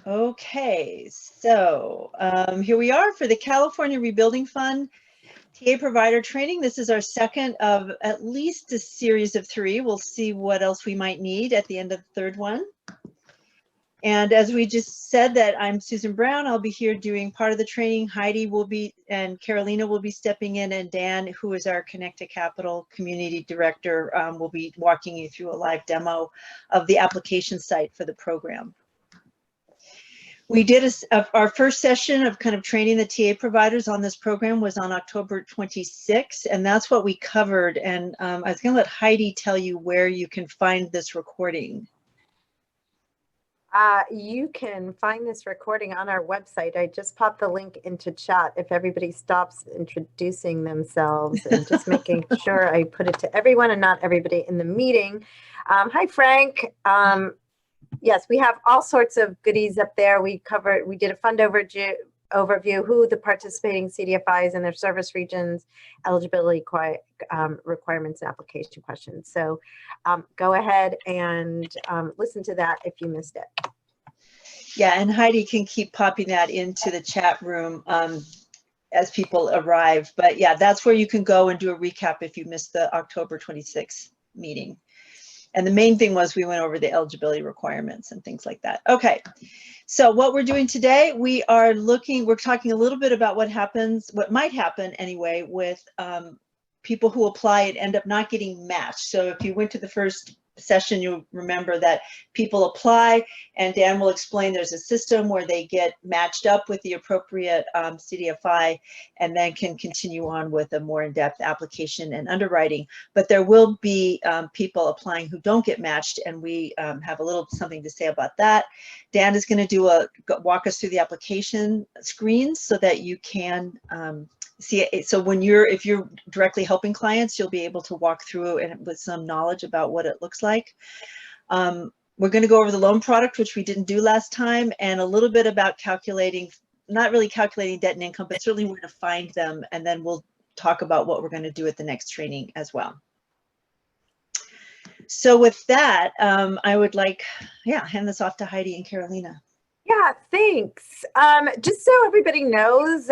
Okay, so here we are for the California Rebuilding Fund TA provider training. This is our second of at least a series of 3. We'll see what else we might need at the end of the third one. And as we just said, that I'm Susan Brown. I'll be here doing part of the training. Heidi will be, and Carolina will be stepping in, and Dan, who is our Connect to Capital Community Director, will be walking you through a live demo of the application site for the program. We did our first session of kind of training the TA providers on this program was on October 26th, and that's what we covered. And I was going to let Heidi tell you where you can find this recording. You can find this recording on our website. I just popped the link into chat. If everybody stops introducing themselves and just making sure I put it to everyone and not everybody in the meeting. Hi, Frank. Yes, we have all sorts of goodies up there. We did a fund overview, who the participating CDFIs and their service regions, eligibility requirements, and application questions. So go ahead and listen to that if you missed it. Yeah, and Heidi can keep popping that into the chat room as people arrive. But yeah, that's where you can go and do a recap if you missed the October 26th meeting. And the main thing was we went over the eligibility requirements and things like that. Okay, so what we're doing today, we're talking a little bit about what might happen anyway with people who apply and end up not getting matched. So if you went to the first session, you'll remember that people apply, and Dan will explain there's a system where they get matched up with the appropriate CDFI and then can continue on with a more in-depth application and underwriting. But there will be people applying who don't get matched, and we have a little something to say about that. Dan is going to walk us through the application screens so that you can see it. So if you're directly helping clients, you'll be able to walk through and with some knowledge about what it looks like. We're going to go over the loan product, which we didn't do last time, and a little bit about calculating, not really calculating debt and income, but certainly where to find them. And then we'll talk about what we're going to do at the next training as well. So with that, I would hand this off to Heidi and Carolina. Yeah, thanks. Just so everybody knows,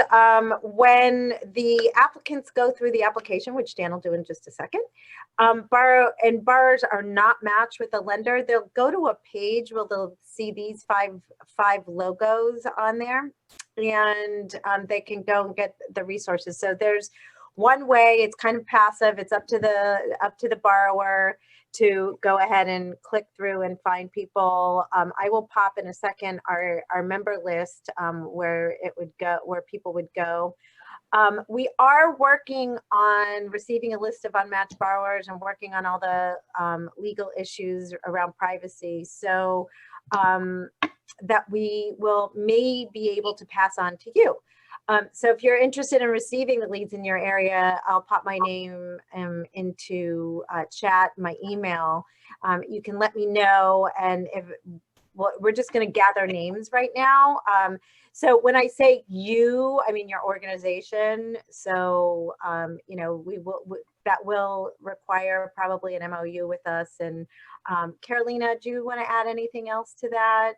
when the applicants go through the application, which Dan will do in just a second, borrowers are not matched with a lender, they'll go to a page where they'll see these five logos on there, and they can go and get the resources. So there's one way, it's kind of passive, it's up to the borrower to go ahead and click through and find people. I will pop in a second our member list where people would go. We are working on receiving a list of unmatched borrowers and working on all the legal issues around privacy, so that we may be able to pass on to you. So if you're interested in receiving the leads in your area, I'll pop my name into chat, my email. You can let me know, and we're just going to gather names right now. So when I say you, I mean your organization. So that will require probably an MOU with us. And Carolina, do you want to add anything else to that?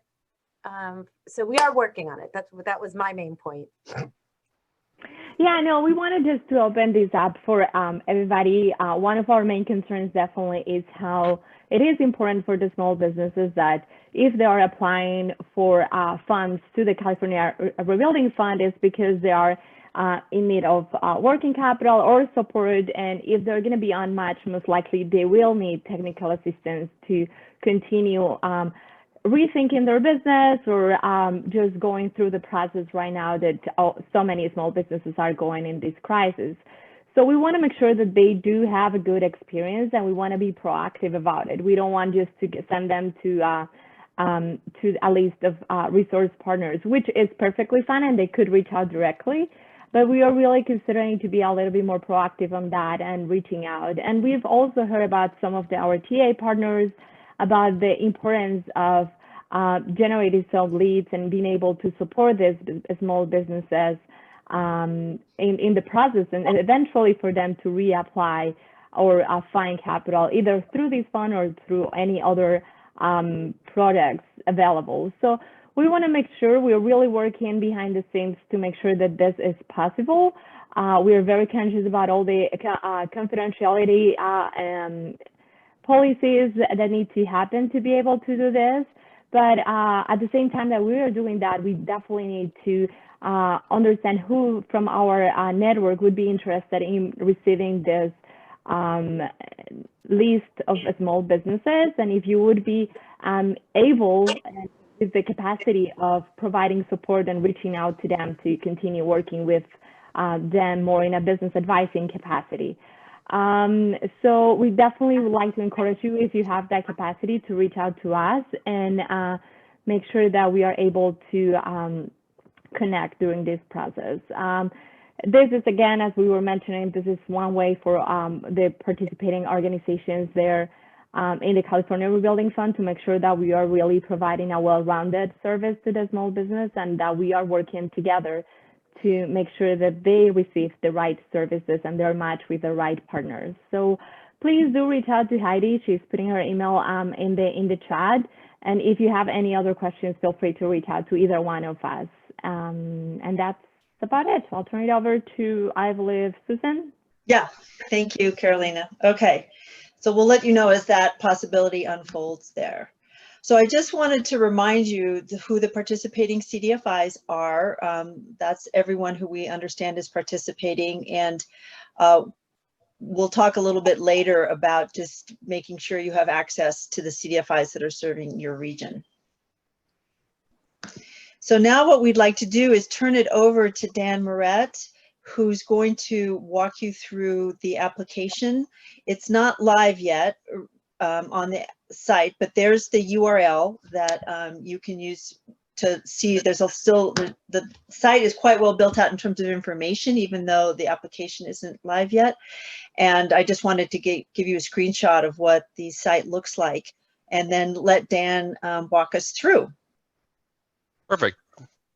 So we are working on it. That was my main point. Yeah, no, we wanted just to open this up for everybody. One of our main concerns definitely is how it is important for the small businesses that if they are applying for funds to the California Rebuilding Fund, is because they are in need of working capital or support. And if they're going to be unmatched, most likely they will need technical assistance to continue rethinking their business or just going through the process right now that so many small businesses are going in this crisis. So we want to make sure that they do have a good experience, and we want to be proactive about it. We don't want just to send them to a list of resource partners, which is perfectly fine, and they could reach out directly. But we are really considering to be a little bit more proactive on that and reaching out. And we've also heard about some of our TA partners about the importance of generating some leads and being able to support these small businesses in the process, and eventually for them to reapply or find capital either through this fund or through any other products available. So we want to make sure we're really working behind the scenes to make sure that this is possible. We are very conscious about all the confidentiality policies that need to happen to be able to do this. But at the same time that we are doing that, we definitely need to understand who from our network would be interested in receiving this list of small businesses, and if you would be able with the capacity of providing support and reaching out to them to continue working with them more in a business advising capacity. So we definitely would like to encourage you, if you have that capacity, to reach out to us and make sure that we are able to connect during this process. This is, again, as we were mentioning, this is one way for the participating organizations there in the California Rebuilding Fund to make sure that we are really providing a well-rounded service to the small business and that we are working together to make sure that they receive the right services and they're matched with the right partners. So please do reach out to Heidi. She's putting her email in the chat. And if you have any other questions, feel free to reach out to either one of us. And that's about it. I'll turn it over to, I believe, Susan. Yeah, thank you, Carolina. Okay, so we'll let you know as that possibility unfolds there. So I just wanted to remind you who the participating CDFIs are. That's everyone who we understand is participating, and we'll talk a little bit later about just making sure you have access to the CDFIs that are serving your region. So now what we'd like to do is turn it over to Dan Moret, who's going to walk you through the application. It's not live yet on the site, but there's the URL that you can use to see. There's still, the site is quite well built out in terms of information, even though the application isn't live yet. And I just wanted to give you a screenshot of what the site looks like, and then let Dan walk us through. Perfect.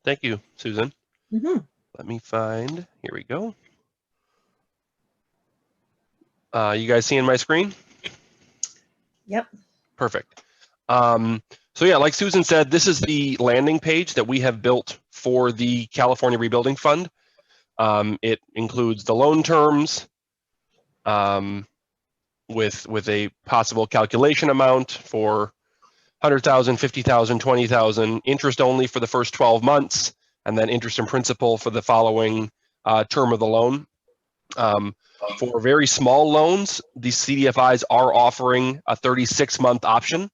Thank you, Susan. Mm-hmm. Let me find, here we go. You guys seeing my screen? Yep. Perfect. So yeah, like Susan said, this is the landing page that we have built for the California Rebuilding Fund. It includes the loan terms with a possible calculation amount for 100,000, 50,000, 20,000, interest only for the first 12 months, and then interest and principal for the following term of the loan. For very small loans, these CDFIs are offering a 36-month option,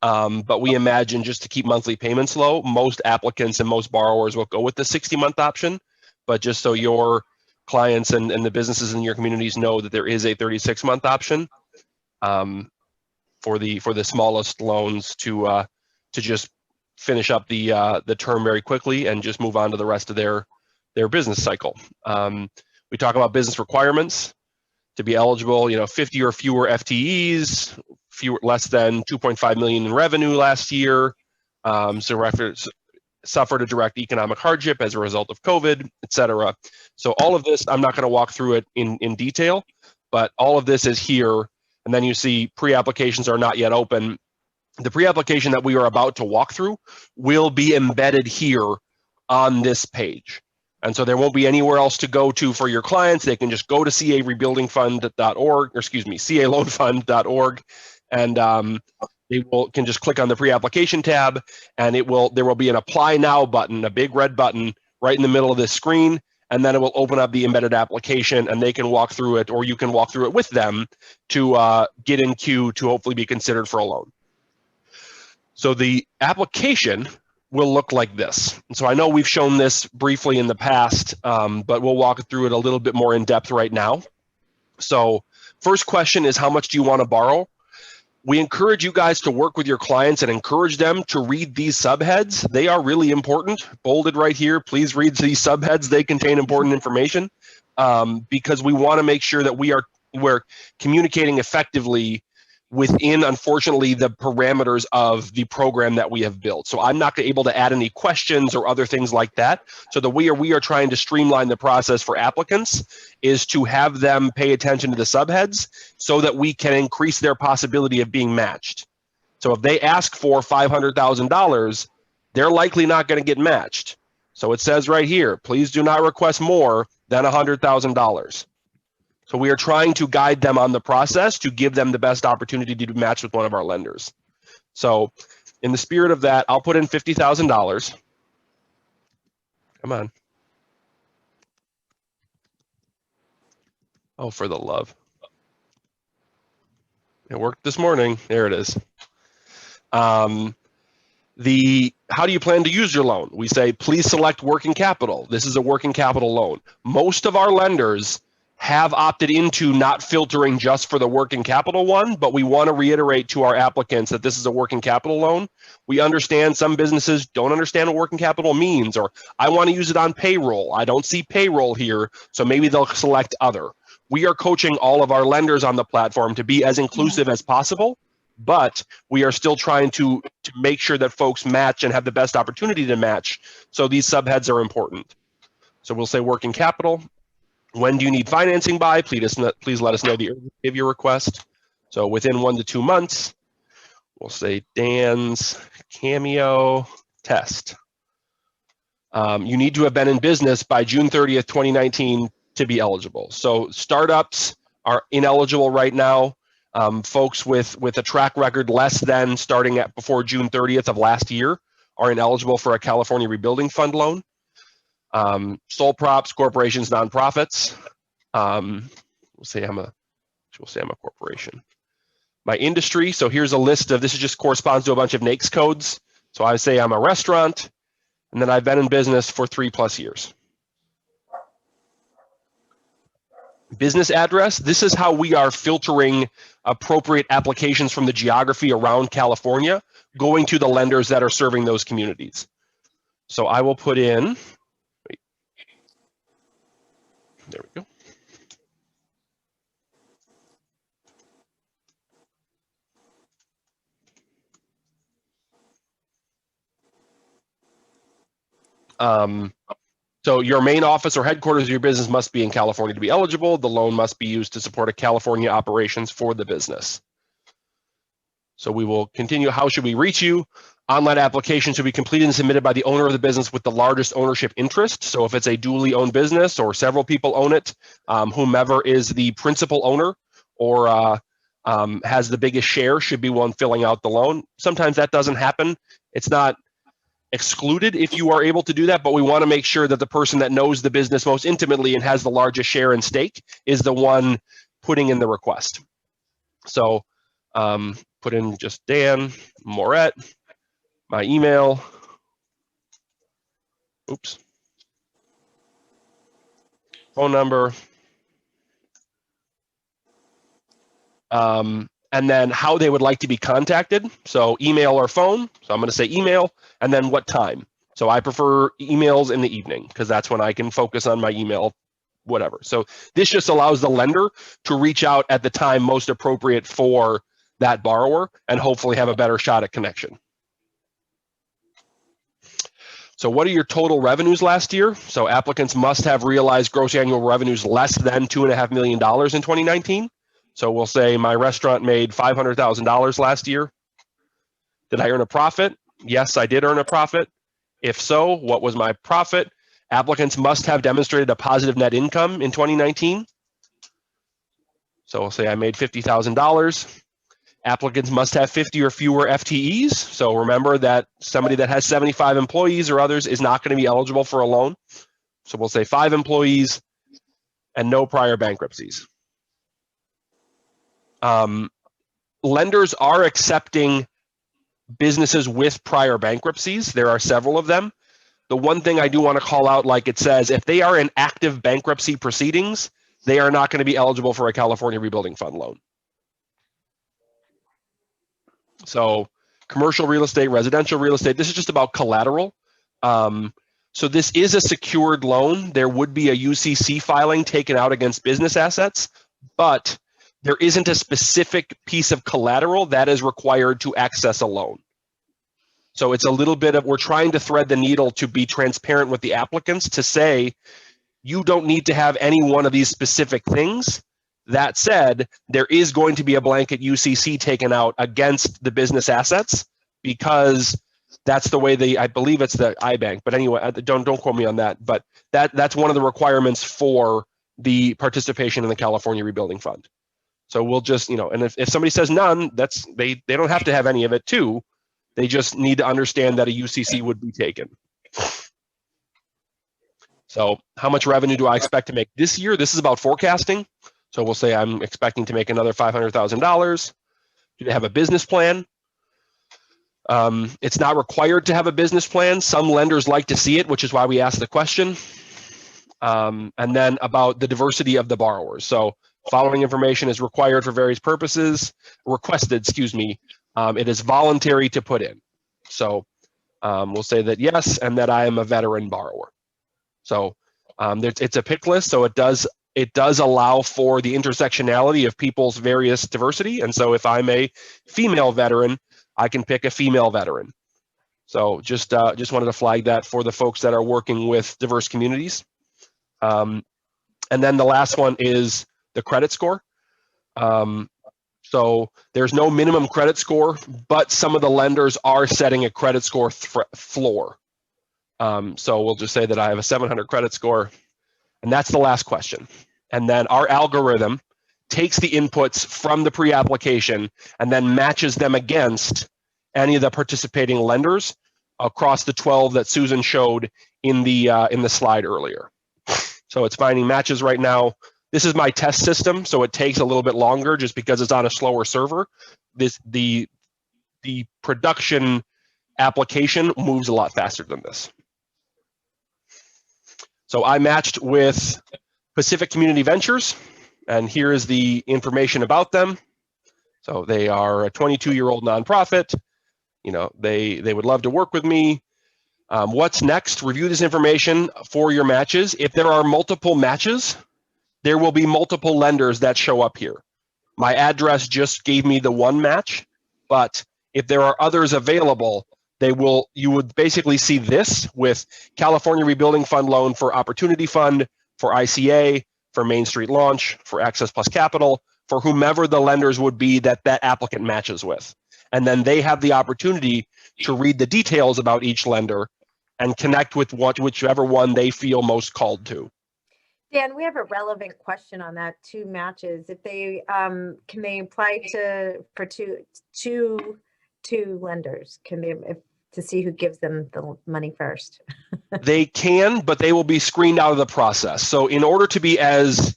but we imagine, just to keep monthly payments low, most applicants and most borrowers will go with the 60-month option. But just so your clients and the businesses in your communities know that there is a 36-month option for the smallest loans to just finish up the term very quickly and just move on to the rest of their business cycle. We talk about business requirements to be eligible, 50 or fewer FTEs, less than 2.5 million in revenue last year, suffered a direct economic hardship as a result of COVID, et cetera. So all of this, I'm not going to walk through it in detail, but all of this is here. And then you see pre-applications are not yet open. The pre-application that we are about to walk through will be embedded here on this page. And so there won't be anywhere else to go to for your clients. They can just go to carebuildingfund.org, or excuse me, caloanfund.org, and they can just click on the pre-application tab, and there will be an apply now button, a big red button right in the middle of this screen, and then it will open up the embedded application, and they can walk through it, or you can walk through it with them to get in queue to hopefully be considered for a loan. So the application will look like this. And so I know we've shown this briefly in the past, but we'll walk through it a little bit more in depth right now. So first question is, how much do you want to borrow? We encourage you guys to work with your clients and encourage them to read these subheads. They are really important. Bolded right here. Please read these subheads. They contain important information because we want to make sure that we're communicating effectively within, unfortunately, the parameters of the program that we have built. So I'm not able to add any questions or other things like that. So the way we are trying to streamline the process for applicants is to have them pay attention to the subheads so that we can increase their possibility of being matched. So if they ask for $500,000, they're likely not going to get matched. So it says right here, please do not request more than $100,000. So we are trying to guide them on the process to give them the best opportunity to match with one of our lenders. So in the spirit of that, I'll put in $50,000. Come on. Oh, for the love. It worked this morning. There it is. How do you plan to use your loan? We say, please select working capital. This is a working capital loan. Most of our lenders have opted into not filtering just for the working capital one, but we want to reiterate to our applicants that this is a working capital loan. We understand some businesses don't understand what working capital means, or I want to use it on payroll. I don't see payroll here, so maybe they'll select other. We are coaching all of our lenders on the platform to be as inclusive as possible, but we are still trying to make sure that folks match and have the best opportunity to match. So these subheads are important. So we'll say working capital. When do you need financing by? Please let us know the urgency of your request. So within 1 to 2 months, we'll say Dan's CAMEO test. You need to have been in business by June 30th, 2019 to be eligible. So startups are ineligible right now. Folks with a track record less than starting at before June 30th of last year are ineligible for a California Rebuilding Fund loan. Sole props, corporations, nonprofits. We'll say I'm a corporation. My industry. So here's a list of, this is just corresponds to a bunch of NAICS codes. So I say I'm a restaurant, and then I've been in business for 3+ years. Business address. This is how we are filtering appropriate applications from the geography around California, going to the lenders that are serving those communities. So I will put in, there we go. So your main office or headquarters of your business must be in California to be eligible. The loan must be used to support a California operations for the business. So we will continue. How should we reach you? Online application should be completed and submitted by the owner of the business with the largest ownership interest. So if it's a duly owned business or several people own it, whomever is the principal owner or has the biggest share should be one filling out the loan. Sometimes that doesn't happen. It's not excluded if you are able to do that, but we want to make sure that the person that knows the business most intimately and has the largest share and stake is the one putting in the request. So put in just Dan Moret, my email, oops, phone number, and then how they would like to be contacted. So email or phone. So I'm going to say email, and then what time. So I prefer emails in the evening because that's when I can focus on my email, whatever. So this just allows the lender to reach out at the time most appropriate for that borrower and hopefully have a better shot at connection. So what are your total revenues last year? So applicants must have realized gross annual revenues less than $2.5 million in 2019. So we'll say my restaurant made $500,000 last year. Did I earn a profit? Yes, I did earn a profit. If so, what was my profit? Applicants must have demonstrated a positive net income in 2019. So we'll say I made $50,000. Applicants must have 50 or fewer FTEs. So remember that somebody that has 75 employees or others is not going to be eligible for a loan. So we'll say 5 employees and no prior bankruptcies. Lenders are accepting businesses with prior bankruptcies. There are several of them. The one thing I do want to call out, like it says, if they are in active bankruptcy proceedings, they are not going to be eligible for a California Rebuilding Fund loan. So commercial real estate, residential real estate, this is just about collateral. So this is a secured loan. There would be a UCC filing taken out against business assets, but there isn't a specific piece of collateral that is required to access a loan. So it's a little bit of, we're trying to thread the needle to be transparent with the applicants to say, you don't need to have any one of these specific things. That said, there is going to be a blanket UCC taken out against the business assets because that's the way I believe it's the iBank. But anyway, don't quote me on that. But that's one of the requirements for the participation in the California Rebuilding Fund. So we'll just, and if somebody says none, they don't have to have any of it too. They just need to understand that a UCC would be taken. So how much revenue do I expect to make this year? This is about forecasting. So we'll say I'm expecting to make another $500,000. Do they have a business plan? It's not required to have a business plan. Some lenders like to see it, which is why we ask the question. And then about the diversity of the borrowers. So following information is required for various purposes, requested, excuse me. It is voluntary to put in. So we'll say that yes, and that I am a veteran borrower. So it's a pick list, so it does allow for the intersectionality of people's various diversity. And so if I'm a female veteran, I can pick a female veteran. So just wanted to flag that for the folks that are working with diverse communities. And then the last one is the credit score. So there's no minimum credit score, but some of the lenders are setting a credit score floor. So we'll just say that I have a 700 credit score, and that's the last question. And then our algorithm takes the inputs from the pre-application and then matches them against any of the participating lenders across the 12 that Susan showed in the slide earlier. So it's finding matches right now. This is my test system, so it takes a little bit longer just because it's on a slower server. The production application moves a lot faster than this. So I matched with Pacific Community Ventures, and here is the information about them. So they are a 22-year-old nonprofit. They would love to work with me. What's next? Review this information for your matches. If there are multiple matches, there will be multiple lenders that show up here. My address just gave me the one match, but if there are others available, you would basically see this with California Rebuilding Fund loan for Opportunity Fund, for ICA, for Main Street Launch, for Access Plus Capital, for whomever the lenders would be that applicant matches with. And then they have the opportunity to read the details about each lender and connect with whichever one they feel most called to. Dan, we have a relevant question on that. Two matches. If they can they apply for two lenders? Can they to see who gives them the money first? They can, but they will be screened out of the process. So in order to be as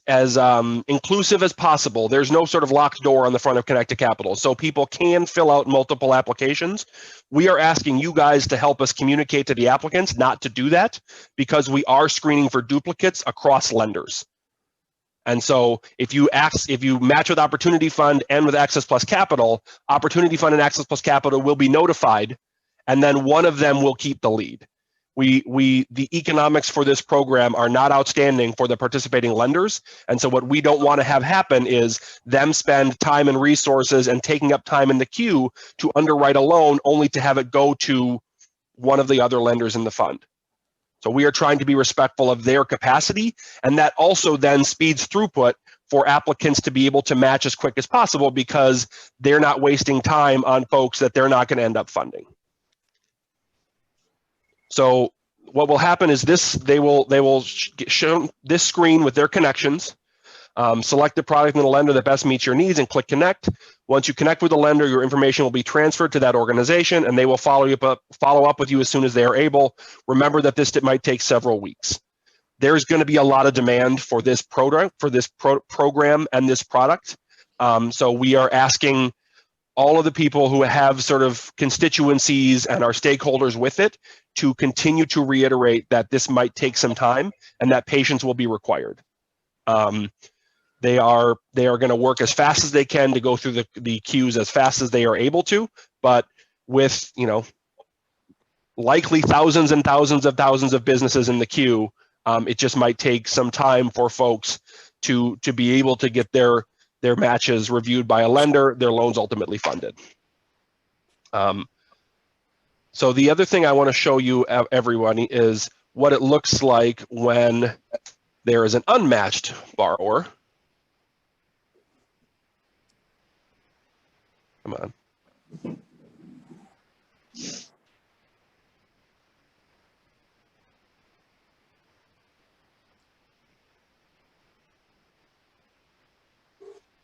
inclusive as possible, there's no sort of locked door on the front of Connect to Capital. So people can fill out multiple applications. We are asking you guys to help us communicate to the applicants not to do that because we are screening for duplicates across lenders. And so if you match with Opportunity Fund and with Access Plus Capital, Opportunity Fund and Access Plus Capital will be notified, and then one of them will keep the lead. The economics for this program are not outstanding for the participating lenders. And so what we don't want to have happen is them spend time and resources and taking up time in the queue to underwrite a loan only to have it go to one of the other lenders in the fund. So we are trying to be respectful of their capacity, and that also then speeds throughput for applicants to be able to match as quick as possible because they're not wasting time on folks that they're not going to end up funding. So what will happen is they will show this screen with their connections, select the product and the lender that best meets your needs and click connect. Once you connect with the lender, your information will be transferred to that organization and they will follow up with you as soon as they are able. Remember that this might take several weeks. There's going to be a lot of demand for this program and this product. So we are asking all of the people who have sort of constituencies and are stakeholders with it to continue to reiterate that this might take some time and that patience will be required. They are going to work as fast as they can to go through the queues as fast as they are able to, but with likely thousands and thousands of businesses in the queue, it just might take some time for folks to be able to get their matches reviewed by a lender, their loans ultimately funded. So the other thing I want to show you, everyone, is what it looks like when there is an unmatched borrower. Come on.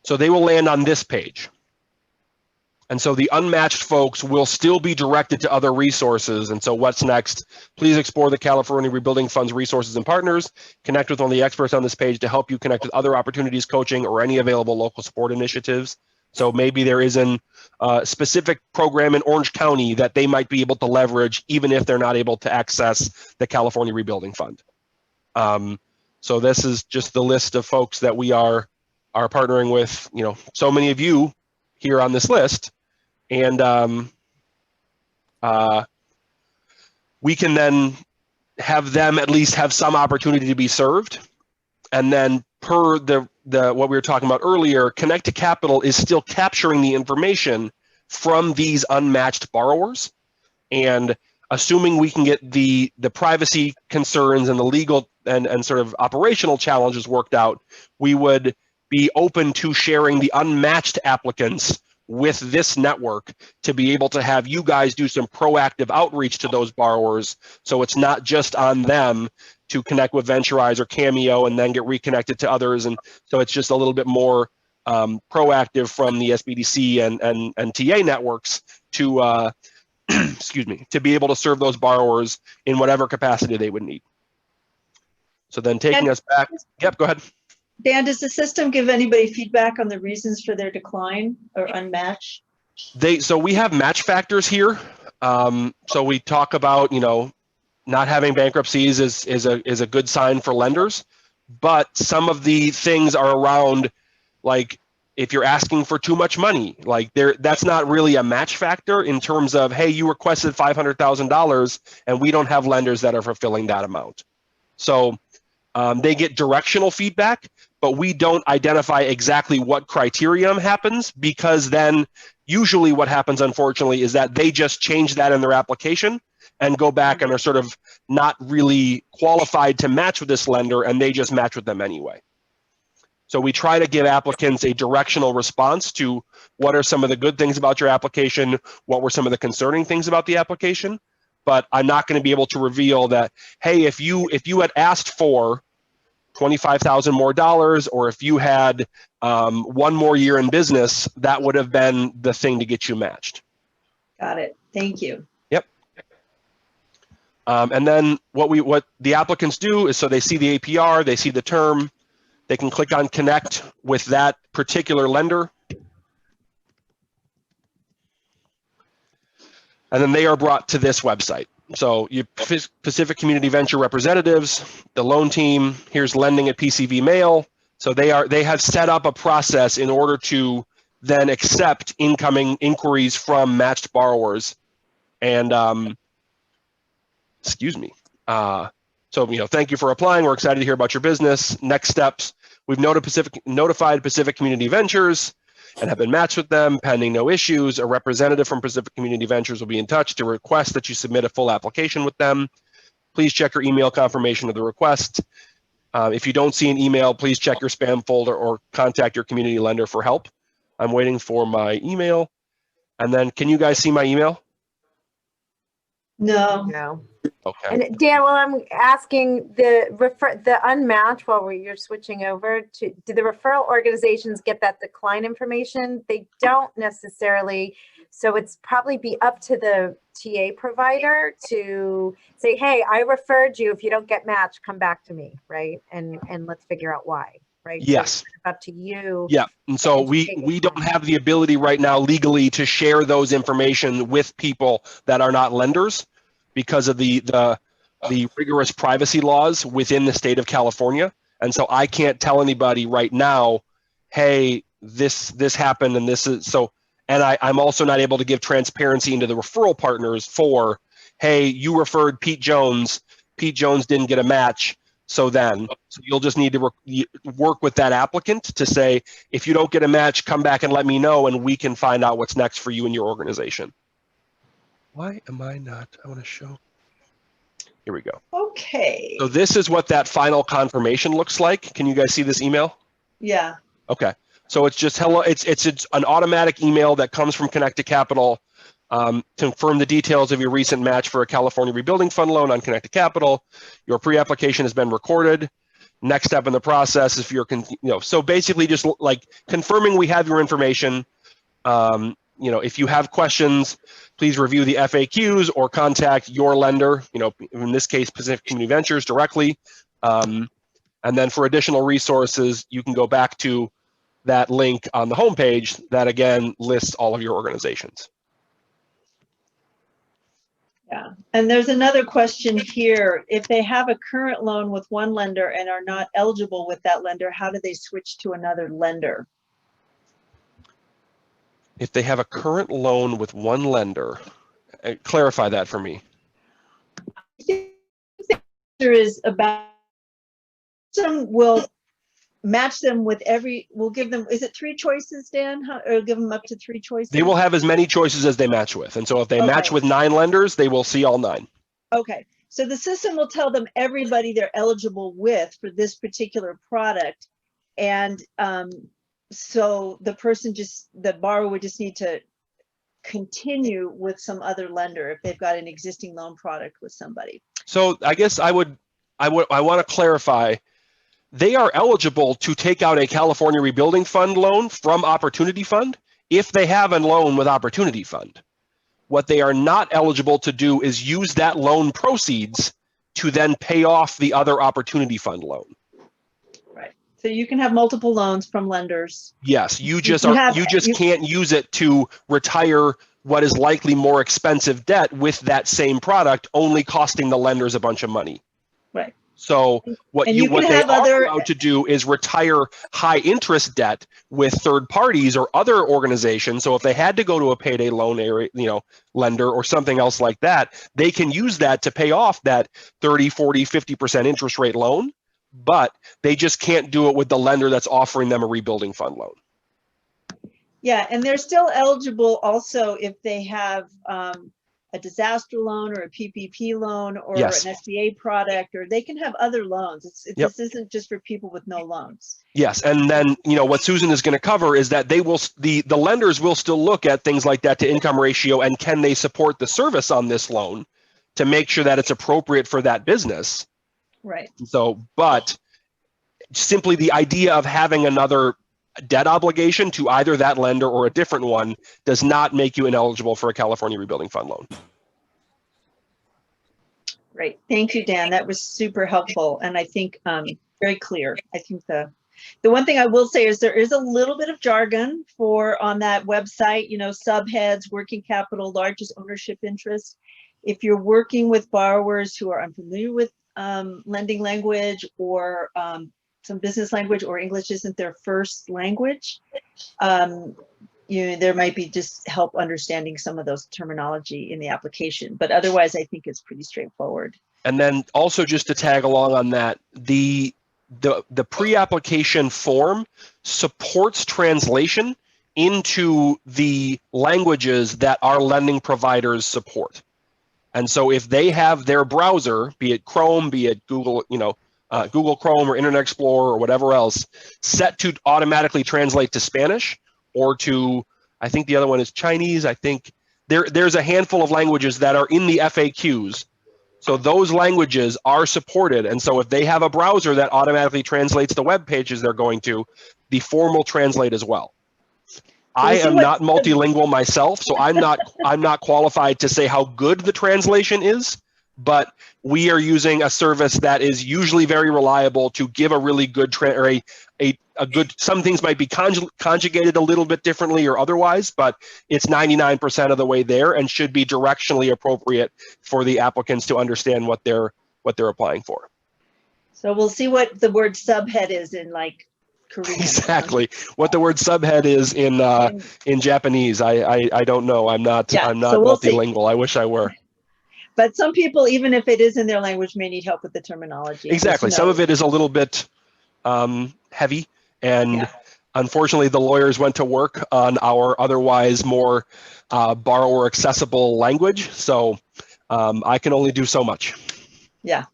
So they will land on this page. And so the unmatched folks will still be directed to other resources. And so what's next? Please explore the California Rebuilding Fund's resources and partners. Connect with one of the experts on this page to help you connect with other opportunities, coaching, or any available local support initiatives. So maybe there is a specific program in Orange County that they might be able to leverage, even if they're not able to access the California Rebuilding Fund. So this is just the list of folks that we are partnering with, so many of you here on this list. And we can then have them at least have some opportunity to be served. And then per the what we were talking about earlier, Connect to Capital is still capturing the information from these unmatched borrowers. And assuming we can get the privacy concerns and the legal and sort of operational challenges worked out, we would be open to sharing the unmatched applicants with this network to be able to have you guys do some proactive outreach to those borrowers. So it's not just on them to connect with Venturize or Cameo and then get reconnected to others. And so it's just a little bit more proactive from the SBDC and TA networks to, excuse me, to be able to serve those borrowers in whatever capacity they would need. So then taking us back, yep, go ahead. Dan, does the system give anybody feedback on the reasons for their decline or unmatched? So we have match factors here. So we talk about, not having bankruptcies is a good sign for lenders, but some of the things are around, like if you're asking for too much money, like that's not really a match factor in terms of, hey, you requested $500,000 and we don't have lenders that are fulfilling that amount. So they get directional feedback, but we don't identify exactly what criterion happens, because then usually what happens, unfortunately, is that they just change that in their application and go back and are sort of not really qualified to match with this lender, and they just match with them anyway. So we try to give applicants a directional response to what are some of the good things about your application, what were some of the concerning things about the application, but I'm not going to be able to reveal that, hey, if you had asked for $25,000 more, or if you had one more year in business, that would have been the thing to get you matched. Got it. Thank you. Yep. And then what the applicants do is, so they see the APR, they see the term, they can click on connect with that particular lender. And then they are brought to this website. So you Pacific Community Venture representatives, the loan team, here's lending at PCV Mail. So they have set up a process in order to then accept incoming inquiries from matched borrowers. And excuse me. So thank you for applying. We're excited to hear about your business. Next steps: we've notified Pacific Community Ventures and have been matched with them. Pending no issues, a representative from Pacific Community Ventures will be in touch to request that you submit a full application with them. Please check your email confirmation of the request. If you don't see an email, please check your spam folder or contact your community lender for help. I'm waiting for my email. And then, can you guys see my email? No. Okay. And Dan, while I'm asking the unmatched, while you're switching over to, do the referral organizations get that decline information? They don't necessarily. So it's probably be up to the TA provider to say, hey, I referred you. If you don't get matched, come back to me, right? And let's figure out why, right? Yes. So it's up to you. Yeah. And so we don't have the ability right now legally to share those information with people that are not lenders, because of the rigorous privacy laws within the state of California. And so I can't tell anybody right now, hey, this happened and this is so. And I'm also not able to give transparency into the referral partners for, hey, you referred Pete Jones. Pete Jones didn't get a match. So you'll just need to work with that applicant to say, if you don't get a match, come back and let me know, and we can find out what's next for you and your organization. Why am I not? I want to show. Here we go. Okay. So this is what that final confirmation looks like. Can you guys see this email? Yeah. Okay. So it's just hello. It's an automatic email that comes from Connected Capital. Confirm the details of your recent match for a California Rebuilding Fund loan on Connected Capital. Your pre-application has been recorded. Next step in the process is for your, so basically just like confirming we have your information. If you have questions, please review the FAQs or contact your lender, in this case, Pacific Community Ventures directly. And then for additional resources, you can go back to that link on the homepage that again lists all of your organizations. Yeah, and there's another question here. If they have a current loan with one lender and are not eligible with that lender, how do they switch to another lender? If they have a current loan with one lender, clarify that for me. I think the answer is about some will match them with we'll give them, is it 3 choices, Dan? Or give them up to 3 choices? They will have as many choices as they match with. And so if they match with 9 lenders, they will see all 9. Okay, so the system will tell them everybody they're eligible with for this particular product. And so the borrower would just need to continue with some other lender if they've got an existing loan product with somebody. So I guess I want to clarify. They are eligible to take out a California Rebuilding Fund loan from Opportunity Fund if they have a loan with Opportunity Fund. What they are not eligible to do is use that loan proceeds to then pay off the other Opportunity Fund loan. Right. So you can have multiple loans from lenders. Yes, you just can't use it to retire what is likely more expensive debt with that same product, only costing the lenders a bunch of money. Right. So what they are allowed to do is retire high interest debt with third parties or other organizations. So if they had to go to a payday loan area, lender or something else like that, they can use that to pay off that 30, 40, 50% interest rate loan, but they just can't do it with the lender that's offering them a rebuilding fund loan. Yeah, and they're still eligible also if they have a disaster loan or a PPP loan or an SBA product, or they can have other loans. This isn't just for people with no loans. Yes, and then what Susan is going to cover is that they will the lenders will still look at things like debt to income ratio and can they support the service on this loan to make sure that it's appropriate for that business. Right. So, but simply the idea of having another debt obligation to either that lender or a different one does not make you ineligible for a California Rebuilding Fund loan. Great, thank you, Dan. That was super helpful, and I think very clear. I think the one thing I will say is there is a little bit of jargon on that website. Subheads, working capital, largest ownership interest. If you're working with borrowers who are unfamiliar with lending language or some business language, or English isn't their first language, there might be just help understanding some of those terminology in the application, but otherwise I think it's pretty straightforward. And then also just to tag along on that, the pre-application form supports translation into the languages that our lending providers support. And so if they have their browser, be it Chrome, be it Google, Google Chrome or Internet Explorer or whatever else, set to automatically translate to Spanish or to, I think the other one is Chinese. I think there's a handful of languages that are in the FAQs. So those languages are supported. And so if they have a browser that automatically translates the web pages they're going to, the form will translate as well. I am not multilingual myself, so I'm not qualified to say how good the translation is. But we are using a service that is usually very reliable to give a really good some things might be conjugated a little bit differently or otherwise, but it's 99% of the way there and should be directionally appropriate for the applicants to understand what they're applying for. So we'll see what the word subhead is in like Korean. Exactly what the word subhead is in Japanese. I don't know. I'm not multilingual. I wish I were. But some people, even if it is in their language, may need help with the terminology. Exactly. Some of it is a little bit heavy. And unfortunately, the lawyers went to work on our otherwise more borrower accessible language. So I can only do so much. Yeah.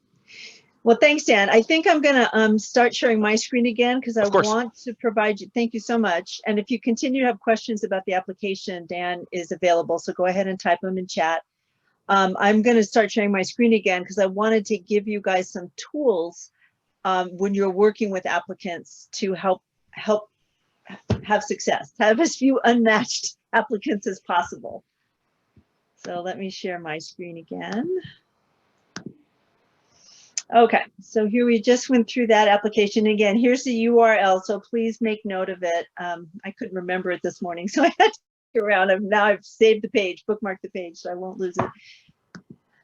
Well, thanks, Dan. I think I'm going to start sharing my screen again because I Of course. want to provide you. Thank you so much. And if you continue to have questions about the application, Dan is available. So go ahead and type them in chat. I'm going to start sharing my screen again because I wanted to give you guys some tools when you're working with applicants to help have success, have as few unmatched applicants as possible. So let me share my screen again. Okay, so here we just went through that application. Again, here's the URL, so please make note of it. I couldn't remember it this morning, so I had to go around. Now I've saved the page, bookmarked the page, so I won't lose it.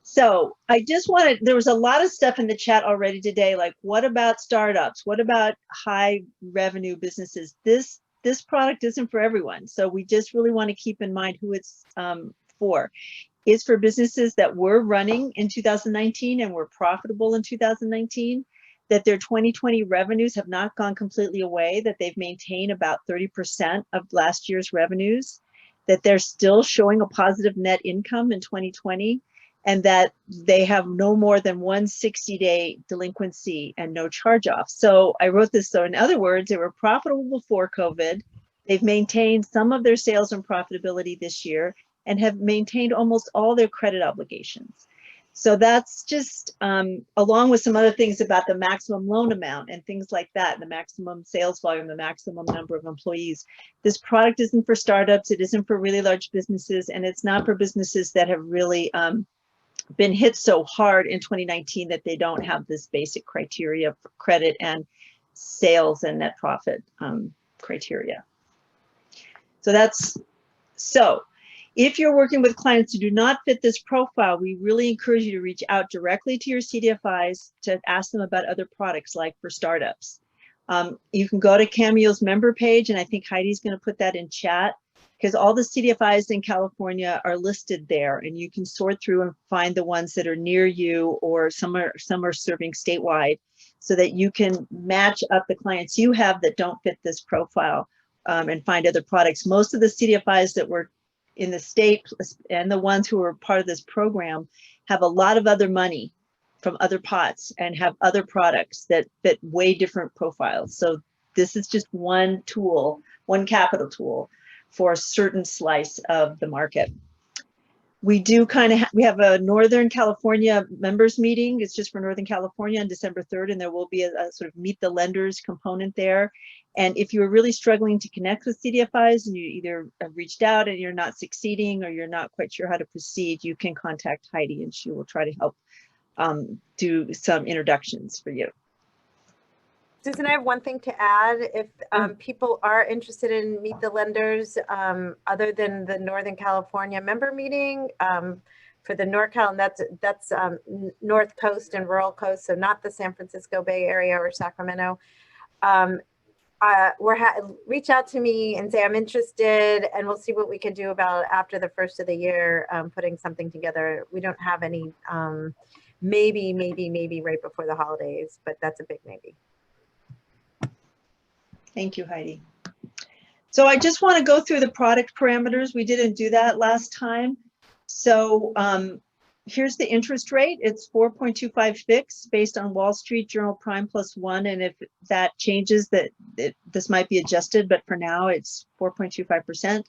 So I just wanted, there was a lot of stuff in the chat already today, like what about startups? What about high revenue businesses? This product isn't for everyone. So we just really want to keep in mind who it's for. It's for businesses that were running in 2019 and were profitable in 2019, that their 2020 revenues have not gone completely away, that they've maintained about 30% of last year's revenues, that they're still showing a positive net income in 2020, and that they have no more than one 60-day delinquency and no charge-off. So I wrote this, so in other words, they were profitable before COVID. They've maintained some of their sales and profitability this year and have maintained almost all their credit obligations. So that's just, along with some other things about the maximum loan amount and things like that, the maximum sales volume, the maximum number of employees. This product isn't for startups, it isn't for really large businesses, and it's not for businesses that have really been hit so hard in 2019 that they don't have this basic criteria for credit and sales and net profit criteria. So if you're working with clients who do not fit this profile, we really encourage you to reach out directly to your CDFIs to ask them about other products like for startups. You can go to CAMEO's member page, and I think Heidi's going to put that in chat, because all the CDFIs in California are listed there, and you can sort through and find the ones that are near you, or some are serving statewide, so that you can match up the clients you have that don't fit this profile and find other products. Most of the CDFIs that were in the state and the ones who are part of this program have a lot of other money from other pots and have other products that fit way different profiles. So this is just one tool, one capital tool for a certain slice of the market. We do we have a Northern California members meeting. It's just for Northern California on December 3rd, and there will be a sort of meet the lenders component there. And if you're really struggling to connect with CDFIs and you either have reached out and you're not succeeding or you're not quite sure how to proceed, you can contact Heidi and she will try to help do some introductions for you. Susan, I have one thing to add. If people are interested in Meet the Lenders, other than the Northern California member meeting, for the NorCal, and that's North Coast and Rural Coast, so not the San Francisco Bay Area or Sacramento. Reach out to me and say I'm interested, and we'll see what we can do about after the first of the year, putting something together. We don't have any, maybe right before the holidays, but that's a big maybe. Thank you, Heidi. So I just want to go through the product parameters. We didn't do that last time. So here's the interest rate. It's 4.25 fixed based on Wall Street Journal Prime +1. And if that changes, this might be adjusted, but for now it's 4.25%.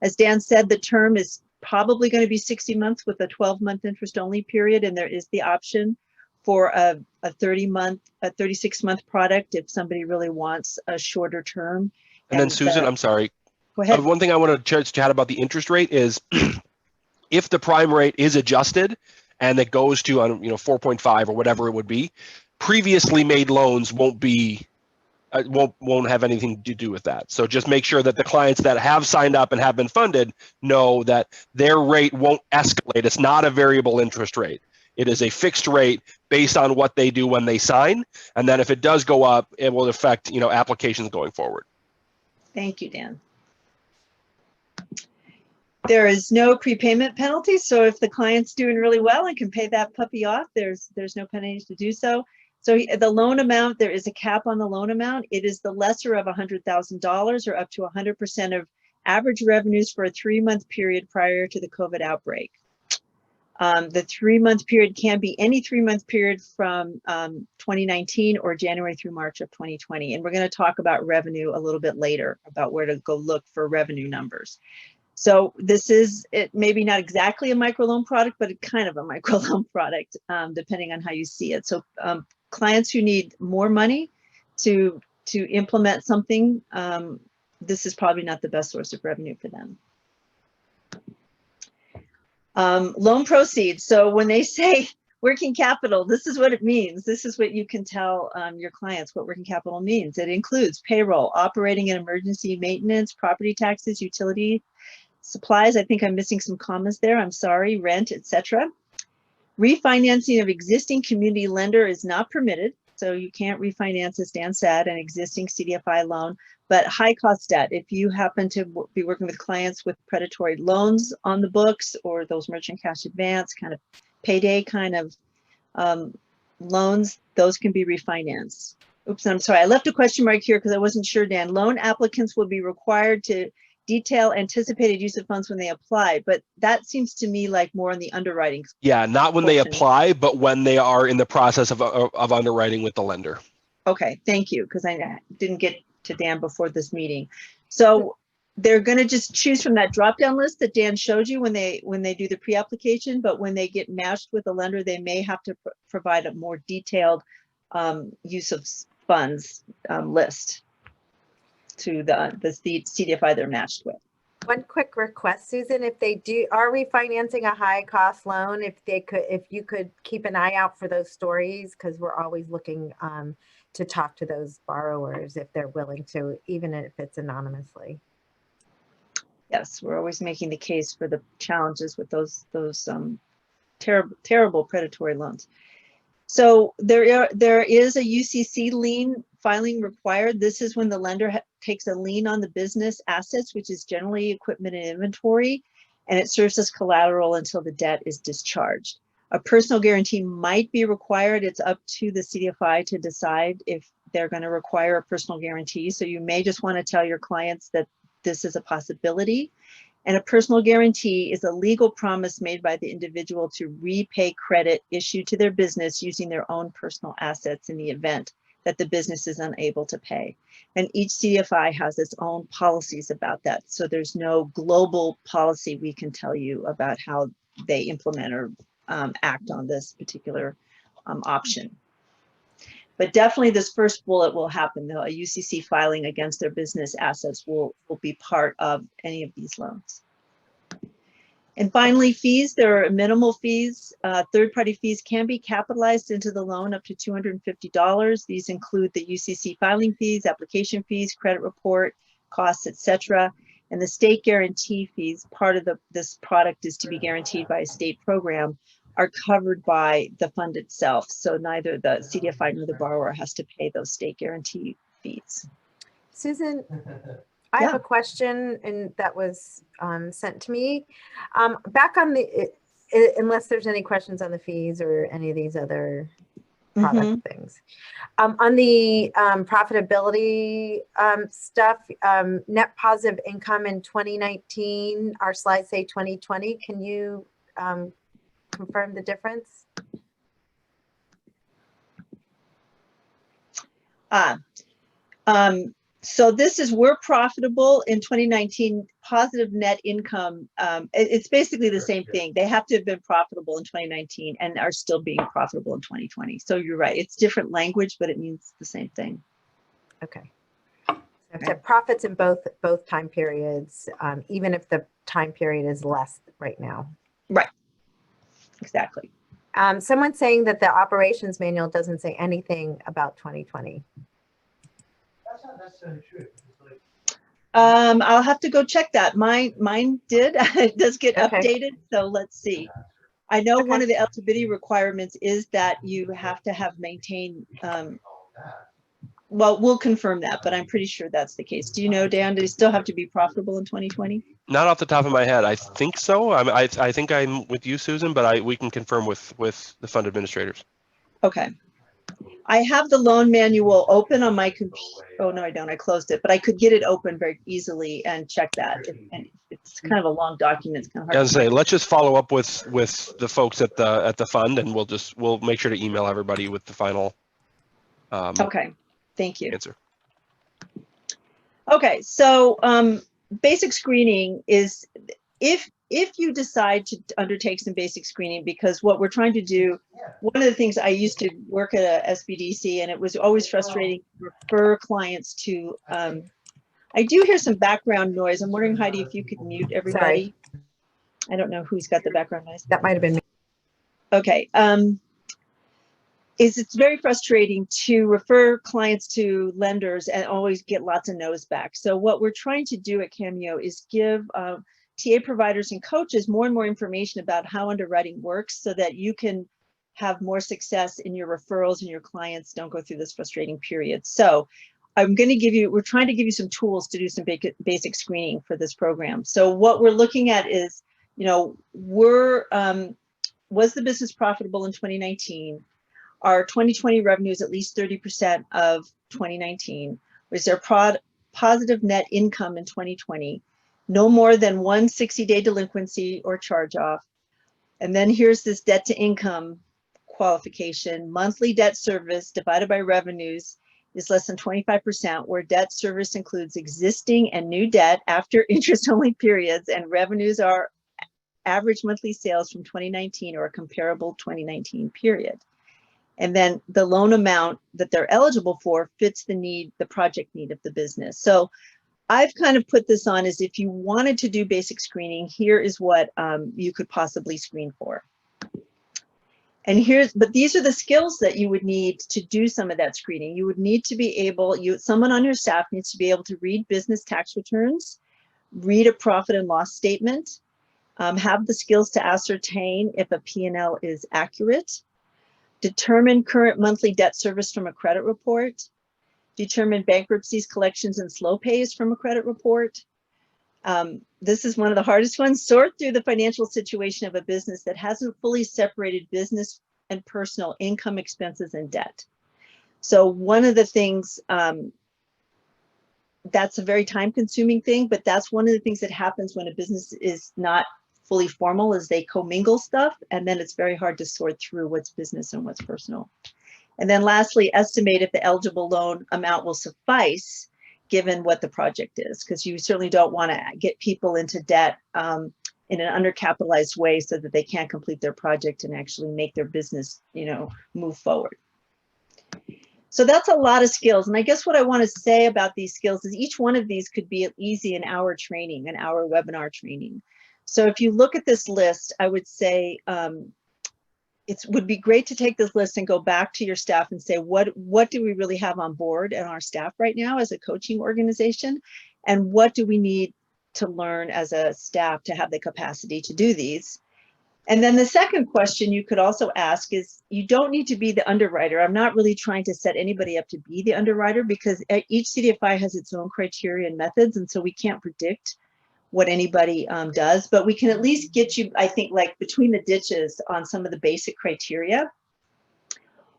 As Dan said, the term is probably going to be 60 months with a 12-month interest only period. And there is the option for a 36-month product if somebody really wants a shorter term. And then Susan, I'm sorry. Go ahead. One thing I want to chat about the interest rate is if the prime rate is adjusted and it goes to 4.5 or whatever it would be, previously made loans won't have anything to do with that. So just make sure that the clients that have signed up and have been funded know that their rate won't escalate. It's not a variable interest rate. It is a fixed rate based on what they do when they sign. And then if it does go up, it will affect, applications going forward. Thank you, Dan. There is no prepayment penalty. So if the client's doing really well and can pay that puppy off, there's no penalties to do so. So the loan amount, there is a cap on the loan amount. It is the lesser of $100,000 or up to 100% of average revenues for a 3-month period prior to the COVID outbreak. The 3-month period can be any 3-month period from 2019 or January through March of 2020. And we're going to talk about revenue a little bit later, about where to go look for revenue numbers. So this is maybe not exactly a microloan product, but kind of a microloan product, depending on how you see it. So clients who need more money to implement something, this is probably not the best source of revenue for them. Loan proceeds. So when they say working capital, this is what it means. This is what you can tell your clients what working capital means. It includes payroll, operating and emergency maintenance, property taxes, utility, supplies. I think I'm missing some commas there. I'm sorry, rent, etc. Refinancing of existing community lender is not permitted. So you can't refinance, as Dan said, an existing CDFI loan, but high cost debt. If you happen to be working with clients with predatory loans on the books or those merchant cash advance kind of payday kind of loans, those can be refinanced. Oops, I'm sorry. I left a question mark here because I wasn't sure, Dan. Loan applicants will be required to detail anticipated use of funds when they apply, but that seems to me like more on the underwriting. Yeah, not when they apply, but when they are in the process of underwriting with the lender. Okay, thank you, because I didn't get to Dan before this meeting. So they're going to just choose from that drop-down list that Dan showed you when they do the pre-application, but when they get matched with a lender, they may have to provide a more detailed use of funds list to the CDFI they're matched with. One quick request, Susan, if they are refinancing a high cost loan, if you could keep an eye out for those stories, because we're always looking to talk to those borrowers if they're willing to, even if it's anonymously. Yes, we're always making the case for the challenges with those terrible predatory loans. So there is a UCC lien filing required. This is when the lender takes a lien on the business assets, which is generally equipment and inventory, and it serves as collateral until the debt is discharged. A personal guarantee might be required. It's up to the CDFI to decide if they're going to require a personal guarantee. So you may just want to tell your clients that this is a possibility. And a personal guarantee is a legal promise made by the individual to repay credit issued to their business using their own personal assets in the event that the business is unable to pay. And each CDFI has its own policies about that. So there's no global policy we can tell you about how they implement or act on this particular option. But definitely this first bullet will happen, though. A UCC filing against their business assets will be part of any of these loans. And finally, fees. There are minimal fees. Third-party fees can be capitalized into the loan up to $250. These include the UCC filing fees, application fees, credit report costs, etc. And the state guarantee fees, part of this product is to be guaranteed by a state program, are covered by the fund itself. So neither the CDFI nor the borrower has to pay those state guarantee fees. Susan, I have a question, and that was sent to me. Back on unless there's any questions on the fees or any of these other product things. On the profitability stuff, net positive income in 2019, our slides say 2020. Can you confirm the difference? So this is, we're profitable in 2019, positive net income. It's basically the same thing. They have to have been profitable in 2019 and are still being profitable in 2020. So you're right. It's different language, but it means the same thing. Okay. So profits in both time periods, even if the time period is less right now. Right. Exactly. Someone's saying that the operations manual doesn't say anything about 2020. That's not necessarily true. I'll have to go check that. Mine did. It does get updated. So let's see. I know one of the eligibility requirements is that you have to have maintained. Well, we'll confirm that, but I'm pretty sure that's the case. Do you know, Dan? Do you still have to be profitable in 2020? Not off the top of my head. I think so. I think I'm with you, Susan, but we can confirm with the fund administrators. Okay. I have the loan manual open on my computer. Oh, no, I don't. I closed it, but I could get it open very easily and check that if It's kind of a long document. It's kind of hard. As I say, let's just follow up with the folks at the fund, and we'll make sure to email everybody with the final Okay, thank you. answer. Okay, so basic screening is if you decide to undertake some basic screening, because what we're trying to do, one of the things I used to work at a SBDC, and it was always frustrating to refer clients to. I do hear some background noise. I'm wondering, Heidi, if you could mute everybody. I don't know who's got the background noise. That might have been me. Okay. It's very frustrating to refer clients to lenders and always get lots of no's back. So what we're trying to do at CAMEO is give TA providers and coaches more and more information about how underwriting works so that you can have more success in your referrals and your clients don't go through this frustrating period. So we're trying to give you some tools to do some basic screening for this program. So what we're looking at is, was the business profitable in 2019? Our 2020 revenue is at least 30% of 2019. Was there positive net income in 2020? No more than 1 60-day delinquency or charge-off. And then here's this debt to income qualification. Monthly debt service divided by revenues is less than 25%, where debt service includes existing and new debt after interest-only periods, and revenues are average monthly sales from 2019 or a comparable 2019 period. And then the loan amount that they're eligible for fits the project need of the business. So I've kind of put this on as if you wanted to do basic screening, here is what you could possibly screen for. And but these are the skills that you would need to do some of that screening. You would need to be able, someone on your staff needs to be able to read business tax returns, read a profit and loss statement, have the skills to ascertain if a P&L is accurate, determine current monthly debt service from a credit report, determine bankruptcies, collections, and slow pays from a credit report. This is one of the hardest ones. Sort through the financial situation of a business that hasn't fully separated business and personal income, expenses, and debt. So one of the things, that's a very time-consuming thing, but that's one of the things that happens when a business is not fully formal, is they commingle stuff, and then it's very hard to sort through what's business and what's personal. And then lastly, estimate if the eligible loan amount will suffice given what the project is, because you certainly don't want to get people into debt in an undercapitalized way so that they can't complete their project and actually make their business, move forward. So that's a lot of skills. And I guess what I want to say about these skills is each one of these could be an hour training, an hour webinar training. So if you look at this list, I would say it would be great to take this list and go back to your staff and say, what do we really have on board and our staff right now as a coaching organization? And what do we need to learn as a staff to have the capacity to do these? And then the second question you could also ask is, you don't need to be the underwriter. I'm not really trying to set anybody up to be the underwriter, because each CDFI has its own criteria and methods. And so we can't predict what anybody does, but we can at least get you, I think, like between the ditches on some of the basic criteria.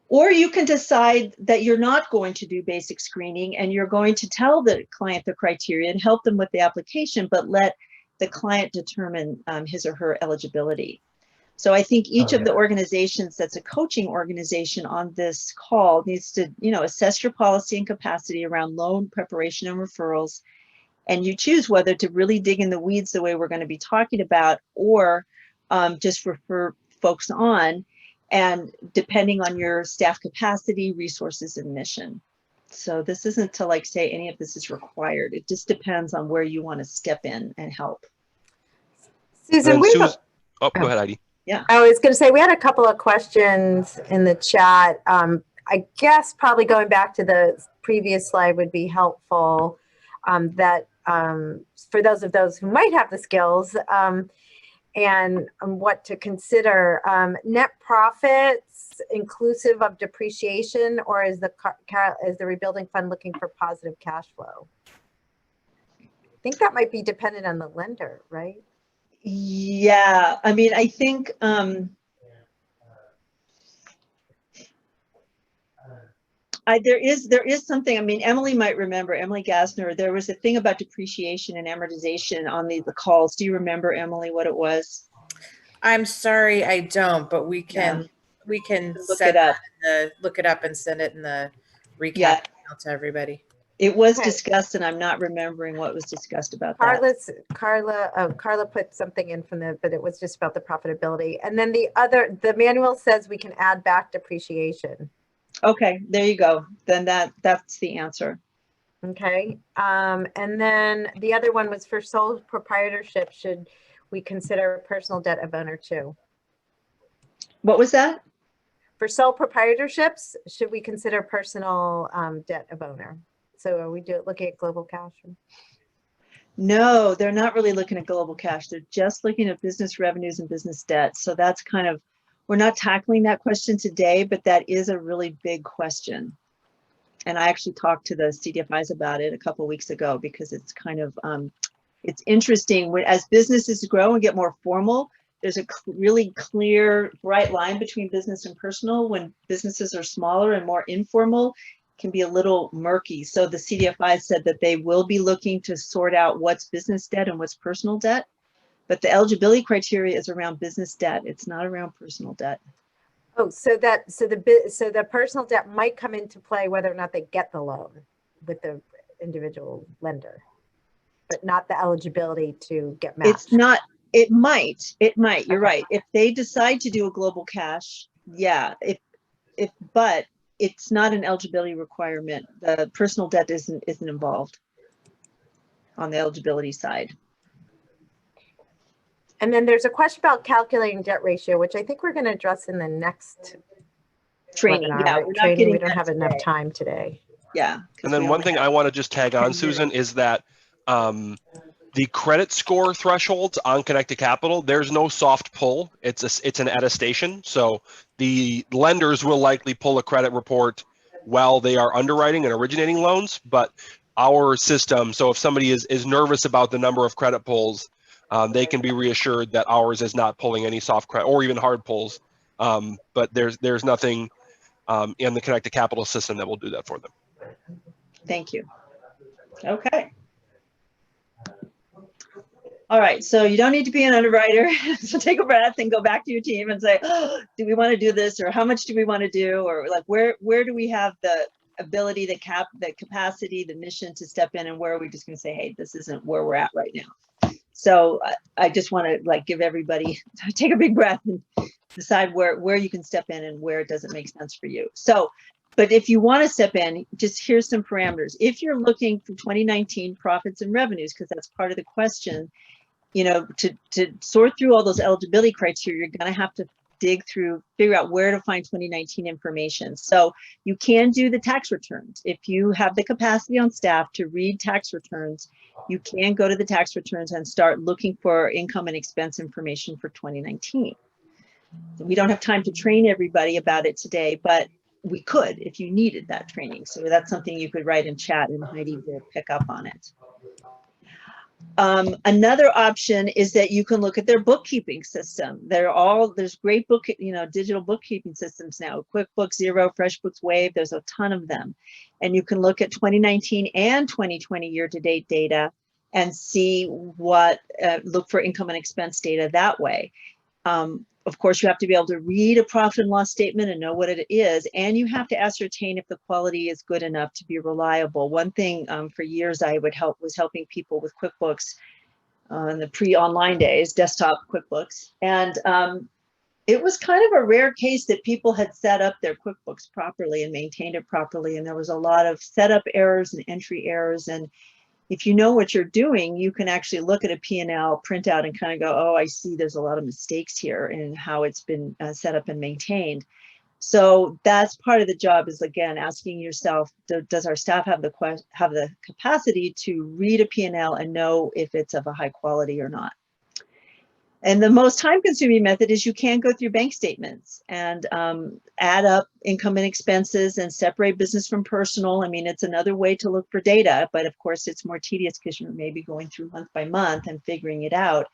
Or you can decide that you're not going to do basic screening and you're going to tell the client the criteria and help them with the application, but let the client determine his or her eligibility. So I think each of the organizations that's a coaching organization on this call needs to, assess your policy and capacity around loan preparation and referrals. And you choose whether to really dig in the weeds the way we're going to be talking about, or just refer folks on, and depending on your staff capacity, resources, and mission. So this isn't to say any of this is required. It just depends on where you want to step in and help. Susan, go ahead, Heidi. Yeah. I was going to say, we had a couple of questions in the chat. I guess probably going back to the previous slide would be helpful. For those who might have the skills, and what to consider. Net profits inclusive of depreciation, or is the rebuilding fund looking for positive cash flow? I think that might be dependent on the lender, right? Yeah, I mean, I think There is something, I mean, Emily might remember, Emily Gassner, there was a thing about depreciation and amortization on the calls. Do you remember, Emily, what it was? I'm sorry, I don't, but we Yeah. can Look it send up. look it up and send it in the recap Yeah. email to everybody. It was Okay. discussed, and I'm not remembering what was discussed about that. Carla put something in but it was just about the profitability. And then the manual says we can add back depreciation. Okay, there you go. Then that's the answer. Okay. And then the other one was for sole proprietorship. Should we consider personal debt of owner too? What was that? For sole proprietorships, should we consider personal debt of owner? So are we looking at global cash? No, they're not really looking at global cash. They're just looking at business revenues and business debt. So that's kind of, we're not tackling that question today, but that is a really big question. And I actually talked to the CDFIs about it a couple of weeks ago because it's kind of, it's interesting as businesses grow and get more formal, there's a really clear, bright line between business and personal. When businesses are smaller and more informal, it can be a little murky. So the CDFI said that they will be looking to sort out what's business debt and what's personal debt. But the eligibility criteria is around business debt. It's not around personal debt. Oh, so the personal debt might come into play whether or not they get the loan with the individual lender, but not the eligibility to get matched. It's not, it might, you're right. If they decide to do a global cash, yeah, but it's not an eligibility requirement. The personal debt isn't involved on the eligibility side. And then there's a question about calculating debt ratio, which I think we're going to address in the next Training. webinar. Yeah, we're not Training. getting We don't that have enough today. time today. Yeah. And then one thing I want to just tag on, Susan, is that the credit score thresholds on Connected Capital, there's no soft pull. It's an attestation. So the lenders will likely pull a credit report while they are underwriting and originating loans. But our system, so if somebody is nervous about the number of credit pulls, they can be reassured that ours is not pulling any soft credit or even hard pulls. But there's nothing in the Connected Capital system that will do that for them. Thank you. Okay. All right, so you don't need to be an underwriter. So take a breath and go back to your team and say, oh, do we want to do this, or how much do we want to do, or like where do we have the ability, the capacity, the mission to step in, and where are we just going to say, hey, this isn't where we're at right now. So I just want to like give everybody take a big breath and decide where you can step in and where it doesn't make sense for you. So, but if you want to step in, just here's some parameters. If you're looking for 2019 profits and revenues, because that's part of the question, you know, to sort through all those eligibility criteria, you're going to have to dig through, figure out where to find 2019 information. So you can do the tax returns. If you have the capacity on staff to read tax returns, you can go to the tax returns and start looking for income and expense information for 2019. We don't have time to train everybody about it today, but we could if you needed that training. So that's something you could write in chat and Heidi will pick up on it. Another option is that you can look at their bookkeeping system. There's great digital bookkeeping systems now. QuickBooks Xero, FreshBooks Wave, there's a ton of them. And you can look at 2019 and 2020 year-to-date data and see look for income and expense data that way. Of course, you have to be able to read a profit and loss statement and know what it is, and you have to ascertain if the quality is good enough to be reliable. One thing for years I was helping people with QuickBooks in the pre-online days, desktop QuickBooks, and it was kind of a rare case that people had set up their QuickBooks properly and maintained it properly, and there was a lot of setup errors and entry errors. And if you know what you're doing, you can actually look at a P&L printout and kind of go, oh, I see there's a lot of mistakes here in how it's been set up and maintained. So that's part of the job, is again, asking yourself, does our staff have the capacity to read a P&L and know if it's of a high quality or not? And the most time-consuming method is you can go through bank statements and add up income and expenses and separate business from personal. I mean, it's another way to look for data, but of course it's more tedious because you're maybe going through month by month and figuring it out.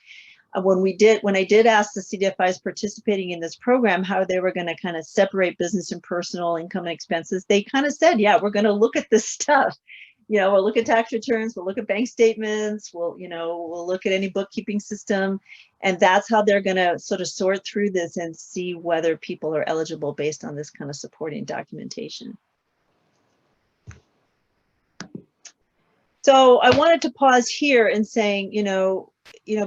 when I did ask the CDFIs participating in this program how they were going to kind of separate business and personal income and expenses, they kind of said, yeah, we're going to look at this stuff. We'll look at tax returns, we'll look at bank statements, we'll look at any bookkeeping system. And that's how they're going to sort of sort through this and see whether people are eligible based on this kind of supporting documentation. So I wanted to pause here and saying,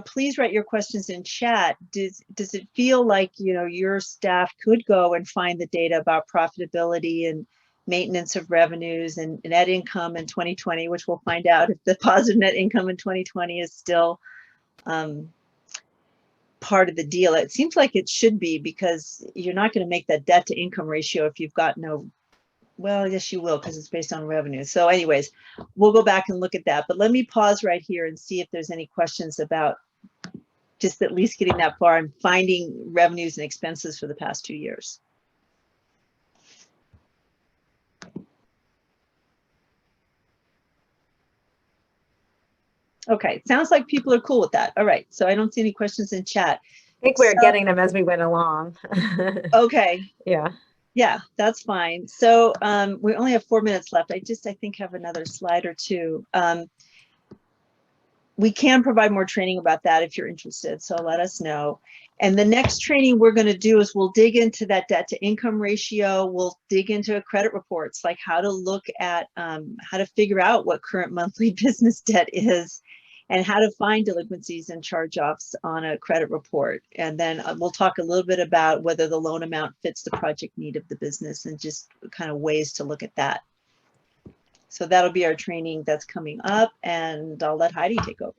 please write your questions in chat. Does it feel like, your staff could go and find the data about profitability and maintenance of revenues and net income in 2020, which we'll find out if the positive net income in 2020 is still part of the deal. It seems like it should be, because you're not going to make that debt to income ratio if you've got no, well, yes, you will, because it's based on revenue. So anyways, we'll go back and look at that. But let me pause right here and see if there's any questions about just at least getting that far and finding revenues and expenses for the past 2 years. Okay, sounds like people are cool with that. All right, so I don't see any questions in chat. I think we're getting them as we went along. Okay. Yeah. Yeah, that's fine. So we only have 4 minutes left. I think have another slide or two. We can provide more training about that if you're interested, so let us know. And the next training we're going to do is we'll dig into that debt to income ratio. We'll dig into credit reports, like how to look at, how to figure out what current monthly business debt is, and how to find delinquencies and charge-offs on a credit report. And then we'll talk a little bit about whether the loan amount fits the project need of the business and just kind of ways to look at that. So that'll be our training that's coming up, and I'll let Heidi take over.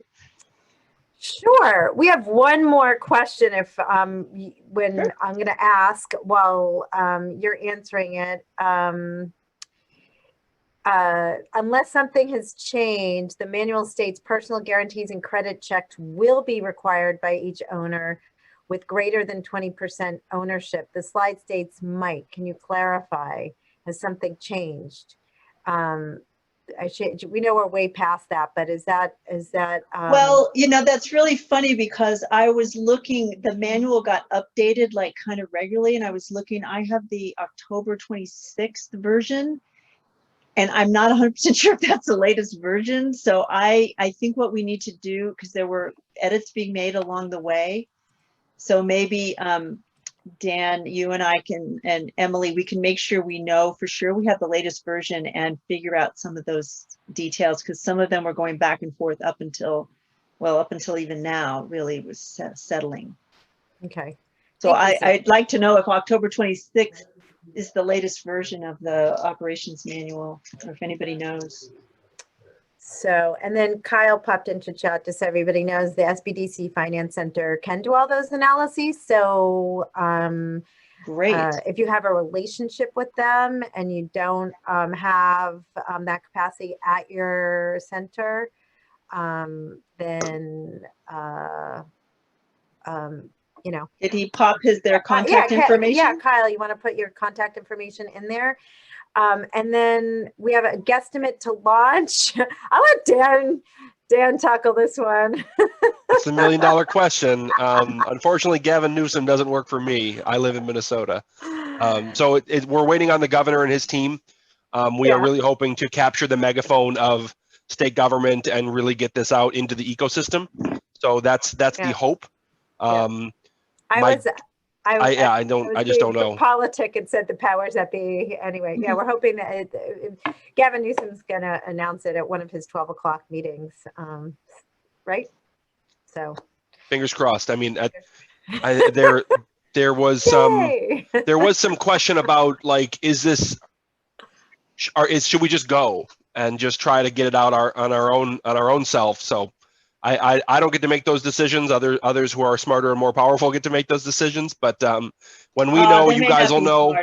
Sure. We have one more question if sure. I'm going to ask while you're answering it. Unless something has changed, the manual states personal guarantees and credit checks will be required by each owner with greater than 20% ownership. The slide states might. Can you clarify? Has something changed? We know we're way past that, but is that well, that's really funny, because I was looking, the manual got updated like kind of regularly, and I was looking, I have the October 26th version, and I'm not 100% sure if that's the latest version. So I think what we need to do, because there were edits being made along the way, so maybe Dan, you and I and Emily, we can make sure we know for sure we have the latest version and figure out some of those details, because some of them were going back and forth up until even now, really was settling. Okay. So I'd like to know if October 26th is the latest version of the operations manual, or if anybody knows. So, and then Kyle popped into chat just so everybody knows the SBDC Finance Center can do all those analyses. So great. If you have a relationship with them and you don't have that capacity at your center, then, Did he pop their contact information? Yeah, Kyle, you want to put your contact information in there? And then we have a guesstimate to launch. I'll let Dan tackle this one. It's the $1 million question. Unfortunately, Gavin Newsom doesn't work for me. I live in Minnesota. So we're waiting on the governor and his team. We are really hoping to capture the megaphone of state government and really get this out into the ecosystem. So that's the hope. I just don't know. Politic and said the powers that be. Anyway, yeah, we're hoping that Gavin Newsom's going to announce it at one of his 12 o'clock meetings, right? So fingers crossed. I mean, there was some question about, like, should we just go and just try to get it out on our own self? So I don't get to make those decisions. Others who are smarter and more powerful get to make those decisions. But when we know, you guys will know.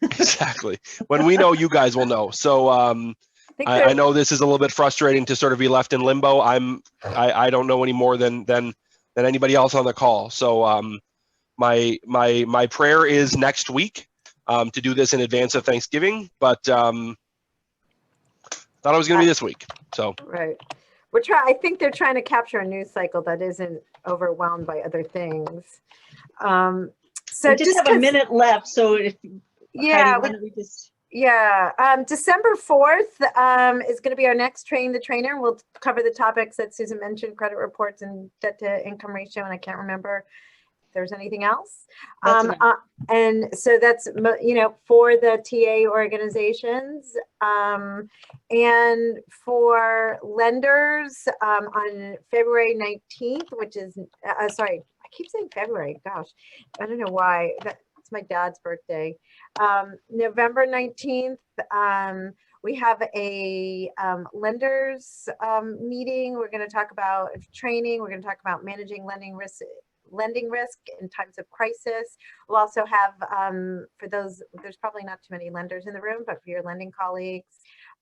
Exactly. When we know, you guys will know. So I know this is a little bit frustrating to sort of be left in limbo. I don't know any more than anybody else on the call. So my prayer is next week to do this in advance of Thanksgiving, but thought it was going to be this week. So right. I think they're trying to capture a news cycle that isn't overwhelmed by other things. So We just have a minute left, so if yeah, Heidi, why don't we just December 4th is going to be our next Train the Trainer. We'll cover the topics that Susan mentioned, credit reports and debt to income ratio, and I can't remember if there's anything else. That's enough. And so that's, for the TA organizations, and for lenders on February 19th, which is, sorry, I keep saying February, gosh, I don't know why. That's my dad's birthday. November 19th, we have a lenders meeting. We're going to talk about training. We're going to talk about managing lending risk in times of crisis. We'll also have, for those, there's probably not too many lenders in the room, but for your lending colleagues,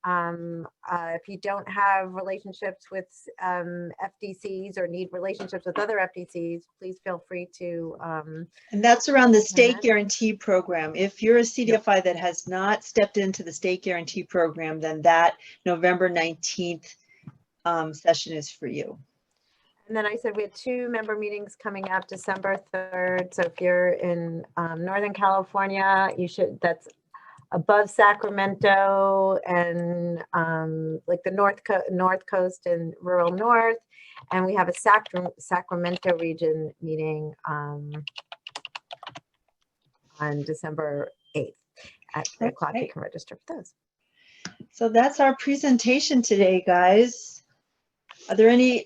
if you don't have relationships with FDCs or need relationships with other FDCs, please feel free to. And that's around the state that. guarantee program. If you're a CDFI that has not stepped into the state guarantee program, then that November 19th session is for you. And then I said we had 2 member meetings coming up December 3rd. So if you're in Northern California, you should, that's above Sacramento and like the North Coast and rural North. And we have a Sacramento region meeting on December 8th at 3 o'clock. You can register for those. So that's our presentation today, guys. Are there any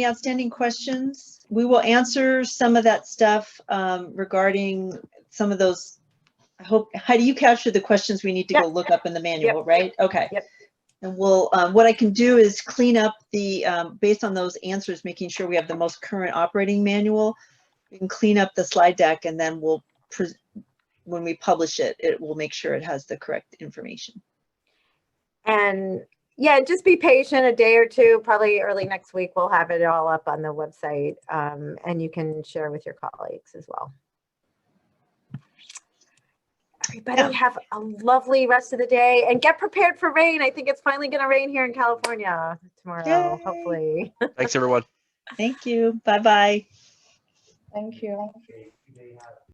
outstanding questions? We will answer some of that stuff regarding some of those. I hope, Heidi, you captured the questions we need to go look up in the manual, right? Okay. Yep. And we'll, what I can do is clean up the, based on those answers, making sure we have the most current operating manual. We can clean up the slide deck, and then we'll, when we publish it, it will make sure it has the correct information. And yeah, just be patient a day or two, probably early next week. We'll have it all up on the website, and you can share with your colleagues as well. Everybody have a lovely rest of the day and get prepared for rain. I think it's finally going to rain here in California tomorrow, Yay. hopefully. Thanks, everyone. Thank you. Bye-bye. Thank you. Okay, they have